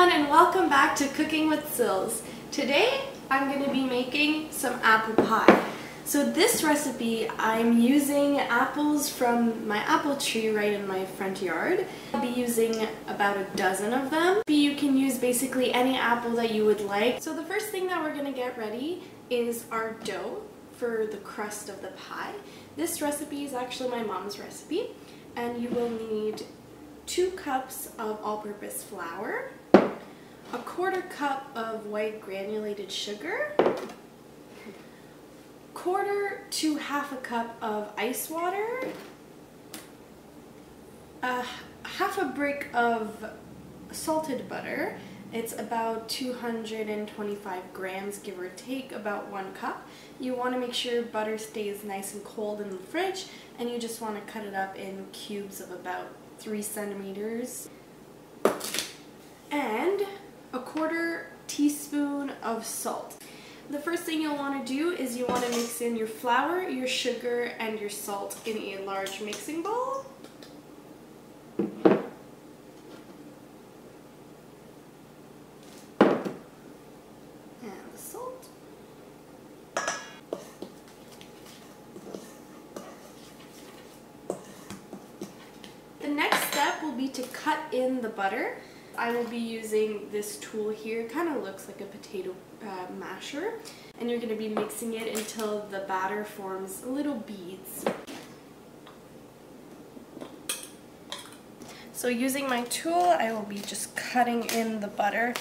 everyone, and welcome back to Cooking with Sills. Today I'm going to be making some apple pie. So this recipe, I'm using apples from my apple tree right in my front yard. I'll be using about a dozen of them. You can use basically any apple that you would like. So the first thing that we're going to get ready is our dough for the crust of the pie. This recipe is actually my mom's recipe, and you will need 2 cups of all-purpose flour, a 1/4 cup of white granulated sugar, 1/4 to 1/2 cup of ice water, 1/2 brick of salted butter. It's about 225 grams, give or take, about 1 cup. You want to make sure butter stays nice and cold in the fridge, and you just want to cut it up in cubes of about 3 centimeters. And a 1/4 teaspoon of salt. The first thing you'll want to do is you want to mix in your flour, your sugar, and your salt in a large mixing bowl. And the salt. The next step will be to cut in the butter. I will be using this tool here. It kind of looks like a potato masher, and you're going to be mixing it until the batter forms little beads. So using my tool, I will be just cutting in the butter.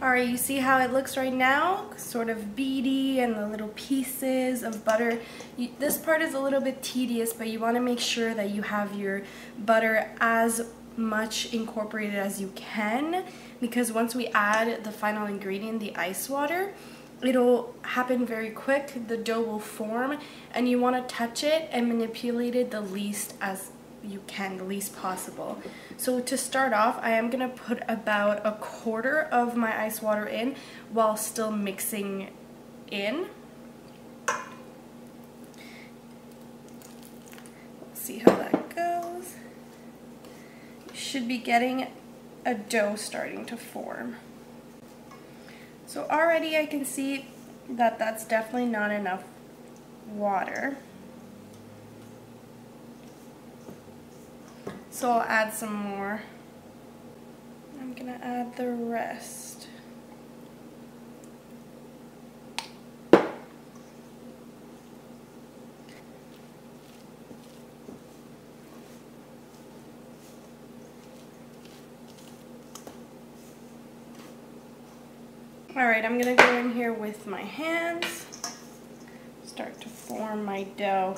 Alright, you see how it looks right now? Sort of beady, and the little pieces of butter. This part is a little bit tedious, but you want to make sure that you have your butter as much incorporated as you can, because once we add the final ingredient, the ice water, it'll happen very quick. The dough will form, and you want to touch it and manipulate it the least as you can, the least possible. So to start off, I am going to put about a 1/4 of my ice water in while still mixing in. Let's see how that goes. You should be getting a dough starting to form. So already I can see that that's definitely not enough water. So I'll add some more. I'm gonna add the rest. Alright, I'm gonna go in here with my hands, start to form my dough.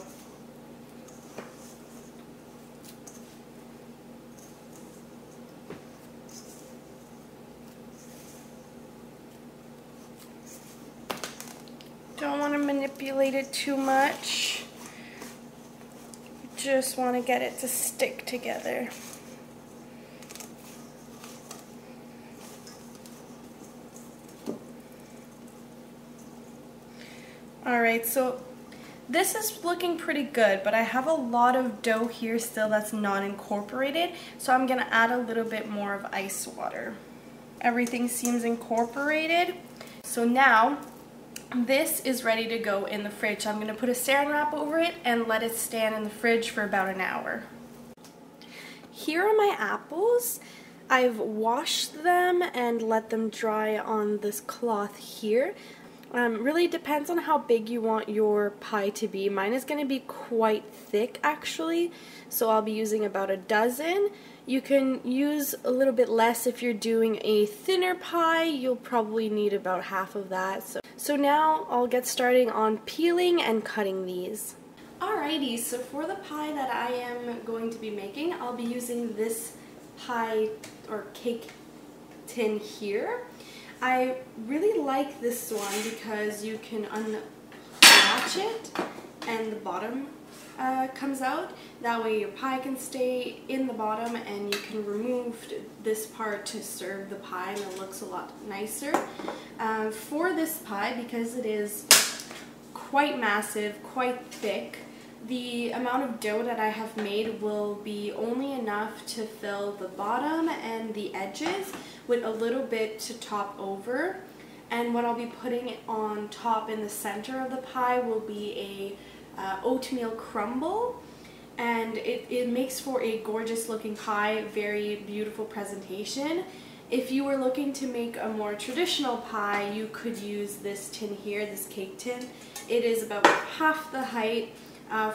Don't want to manipulate it too much. Just want to get it to stick together. Alright, so this is looking pretty good, but I have a lot of dough here still that's not incorporated, so I'm going to add a little bit more of ice water. Everything seems incorporated, so now this is ready to go in the fridge. I'm going to put a saran wrap over it and let it stand in the fridge for about an hour. Here are my apples. I've washed them and let them dry on this cloth here. Really depends on how big you want your pie to be. Mine is going to be quite thick actually, so I'll be using about a dozen. You can use a little bit less if you're doing a thinner pie. You'll probably need about half of that. So now I'll get starting on peeling and cutting these. Alrighty, so for the pie that I am going to be making, I'll be using this pie or cake tin here. I really like this one because you can unlatch it and the bottom comes out. That way your pie can stay in the bottom, and you can remove this part to serve the pie, and it looks a lot nicer. For this pie, because it is quite massive, quite thick, The amount of dough that I have made will be only enough to fill the bottom and the edges with a little bit to top over. And what I'll be putting on top in the center of the pie will be a oatmeal crumble. And it makes for a gorgeous looking pie, very beautiful presentation. If you were looking to make a more traditional pie, you could use this tin here, this cake tin. It is about half the height.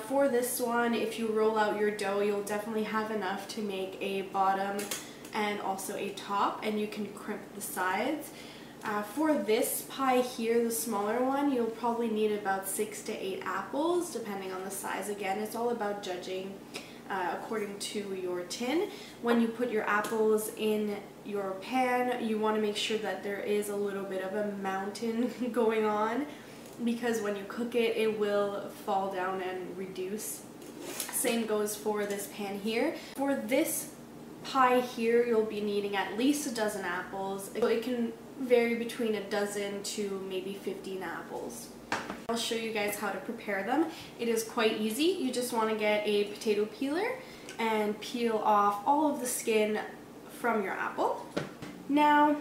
For this one, if you roll out your dough, you'll definitely have enough to make a bottom and also a top, and you can crimp the sides. For this pie here, the smaller one, you'll probably need about 6 to 8 apples, depending on the size. Again, it's all about judging according to your tin. When you put your apples in your pan, you want to make sure that there is a little bit of a mountain going on, because when you cook it, it will fall down and reduce. Same goes for this pan here. For this pie here, you'll be needing at least a dozen apples. It can vary between a dozen to maybe 15 apples. I'll show you guys how to prepare them. It is quite easy. You just want to get a potato peeler and peel off all of the skin from your apple. Now,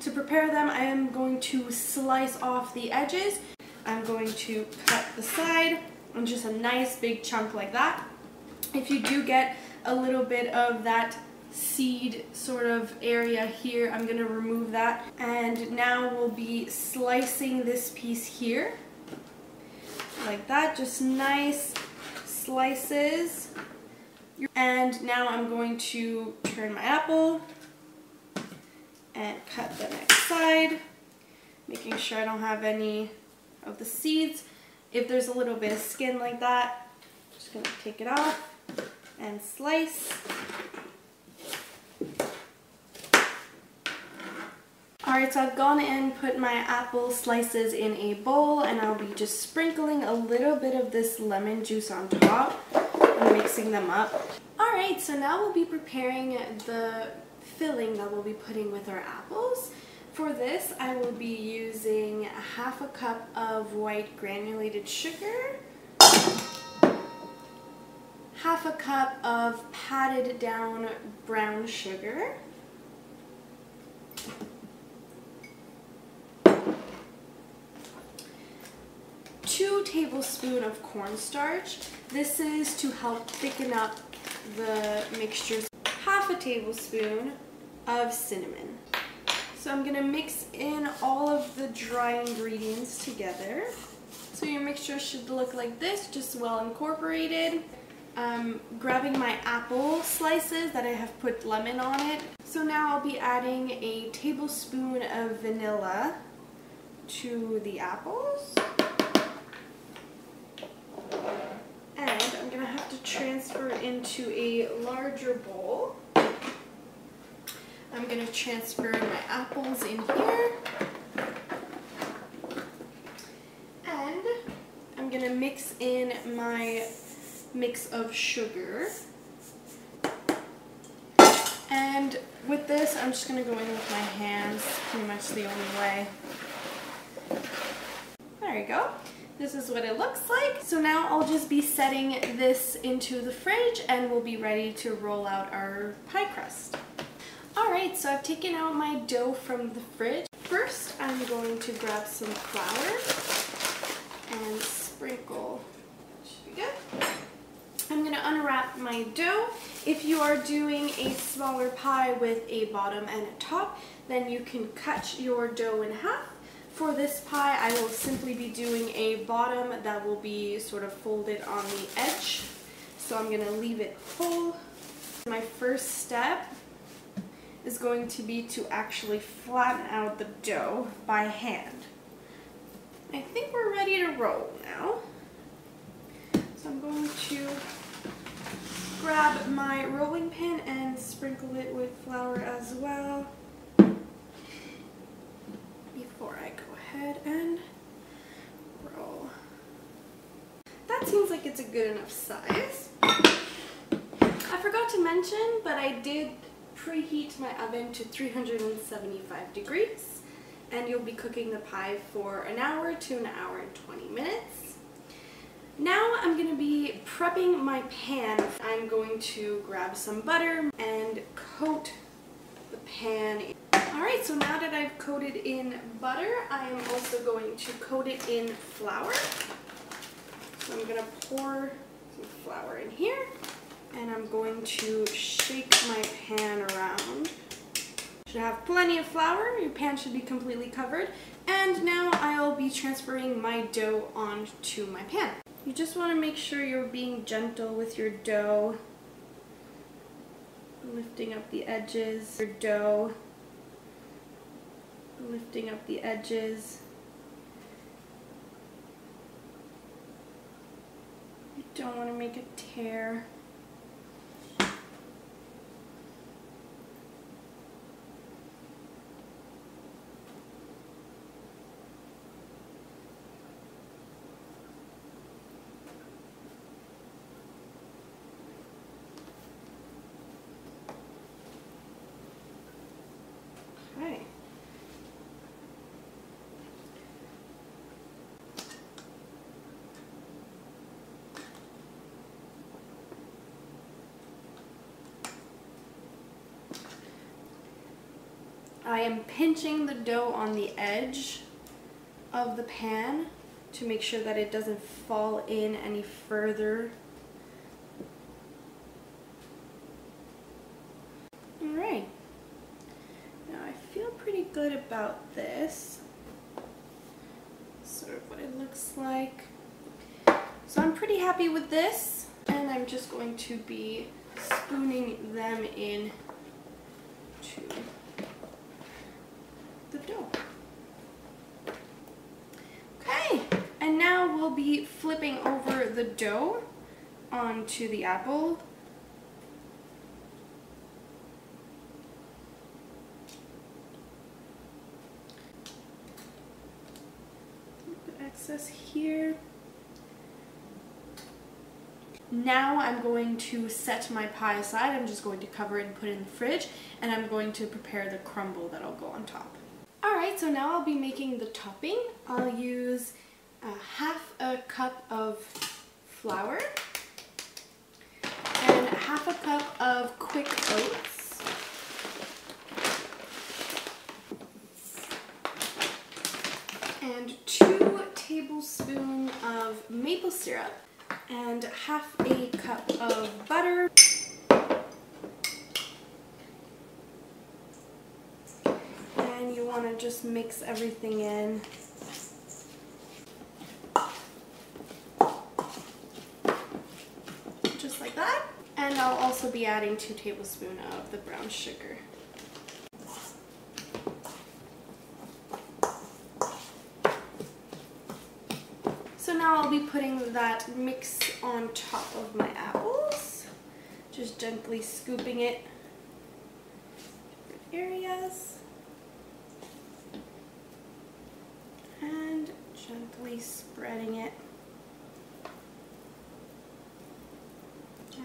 to prepare them, I am going to slice off the edges. I'm going to cut the side on just a nice big chunk like that. If you do get a little bit of that seed sort of area here, I'm going to remove that. And now we'll be slicing this piece here like that, just nice slices. And now I'm going to turn my apple and cut the next side, making sure I don't have any of the seeds. If there's a little bit of skin like that, I'm just going to take it off and slice. Alright, so I've gone and put my apple slices in a bowl, and I'll be just sprinkling a little bit of this lemon juice on top and mixing them up. Alright, so now we'll be preparing the filling that we'll be putting with our apples. For this, I will be using half a cup of white granulated sugar, half a cup of patted down brown sugar, 2 tablespoons of cornstarch. This is to help thicken up the mixture. Half a tablespoon of cinnamon. So I'm going to mix in all of the dry ingredients together. So your mixture should look like this, just well incorporated. Grabbing my apple slices that I have put lemon on it. So now I'll be adding a tablespoon of vanilla to the apples. And I'm going to have to transfer it into a larger bowl. I'm going to transfer my apples in here. And I'm going to mix in my mix of sugar. And with this, I'm just going to go in with my hands, pretty much the only way. There you go. This is what it looks like. So now I'll just be setting this into the fridge, and we'll be ready to roll out our pie crust. Alright, so I've taken out my dough from the fridge. First, I'm going to grab some flour and sprinkle. Should be good. I'm going to unwrap my dough. If you are doing a smaller pie with a bottom and a top, then you can cut your dough in half. For this pie, I will simply be doing a bottom that will be sort of folded on the edge. So I'm going to leave it full. My first step is going to be to actually flatten out the dough by hand. I think we're ready to roll now. So I'm going to grab my rolling pin and sprinkle it with flour as well before I go ahead and roll. That seems like it's a good enough size. I forgot to mention, but I did preheat my oven to 375 degrees, and you'll be cooking the pie for an hour to an hour and 20 minutes. Now I'm going to to be prepping my pan. I'm going to grab some butter and coat the pan. Alright, so now that I've coated in butter, I am also going to coat it in flour. So I'm going to pour some flour in here, and I'm going to shake my pan around. Should have plenty of flour. Your pan should be completely covered. And now I'll be transferring my dough onto my pan. You just want to make sure you're being gentle with your dough. Lifting up the edges. Your dough. Lifting up the edges. You don't want to make a tear. Okay. I am pinching the dough on the edge of the pan to make sure that it doesn't fall in any further. Alright. Now I feel pretty good about this. Sort of what it looks like. So I'm pretty happy with this, and I'm just going to be spooning them in to the dough. Okay, and now we'll be flipping over the dough onto the apple. Put excess here. Now I'm going to set my pie aside. I'm just going to cover it and put it in the fridge, and I'm going to prepare the crumble that'll go on top. Alright, so now I'll be making the topping. I'll use half a cup of flour and half a cup of quick oats. And 2 tablespoons of maple syrup and half a cup of butter. And you want to just mix everything in. Just like that. And I'll also be adding 2 tablespoons of the brown sugar. So now I'll be putting that mix on top of my apples. Just gently scooping it in areas. And gently spreading it.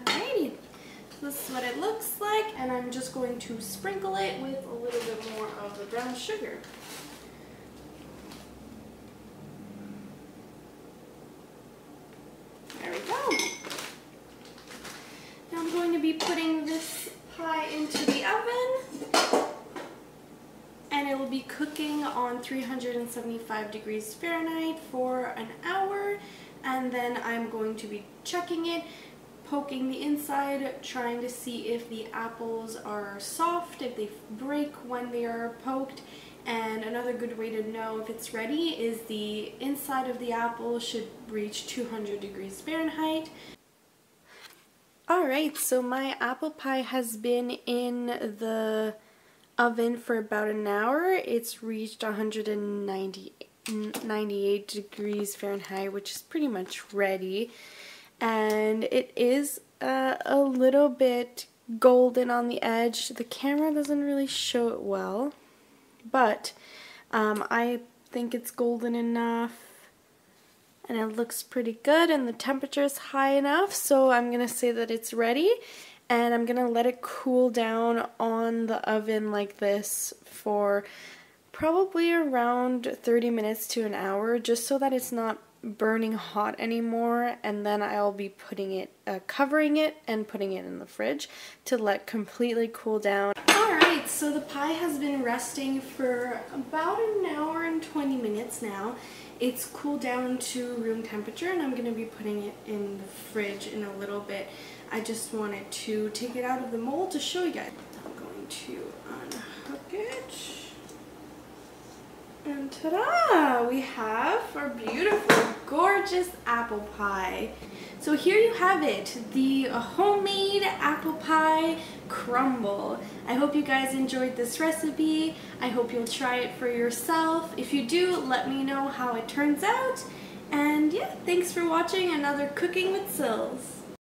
Alrighty, so this is what it looks like, and I'm just going to sprinkle it with a little bit more of the brown sugar. There we go. Now I'm going to be putting this pie into the oven, and it will be cooking on 375 degrees Fahrenheit for an hour, and then I'm going to be checking it, poking the inside, trying to see if the apples are soft, if they break when they are poked. And another good way to know if it's ready is the inside of the apple should reach 200 degrees Fahrenheit. Alright, so my apple pie has been in the oven for about an hour. It's reached 198 degrees Fahrenheit, which is pretty much ready. And it is a little bit golden on the edge. The camera doesn't really show it well, but I think it's golden enough, and it looks pretty good, and the temperature is high enough, so I'm gonna say that it's ready, and I'm gonna let it cool down on the oven like this for probably around 30 minutes to an hour, just so that it's not burning hot anymore, and then I'll be putting it, covering it and putting it in the fridge to let completely cool down. Alright, so the pie has been resting for about an hour and 20 minutes now. It's cooled down to room temperature, and I'm going to be putting it in the fridge in a little bit. I just wanted to take it out of the mold to show you guys. I'm going to unhook it. And ta-da! We have our beautiful, gorgeous apple pie. So here you have it, the homemade apple pie crumble. I hope you guys enjoyed this recipe. I hope you'll try it for yourself. If you do, let me know how it turns out. And yeah, thanks for watching another Cooking with Sills.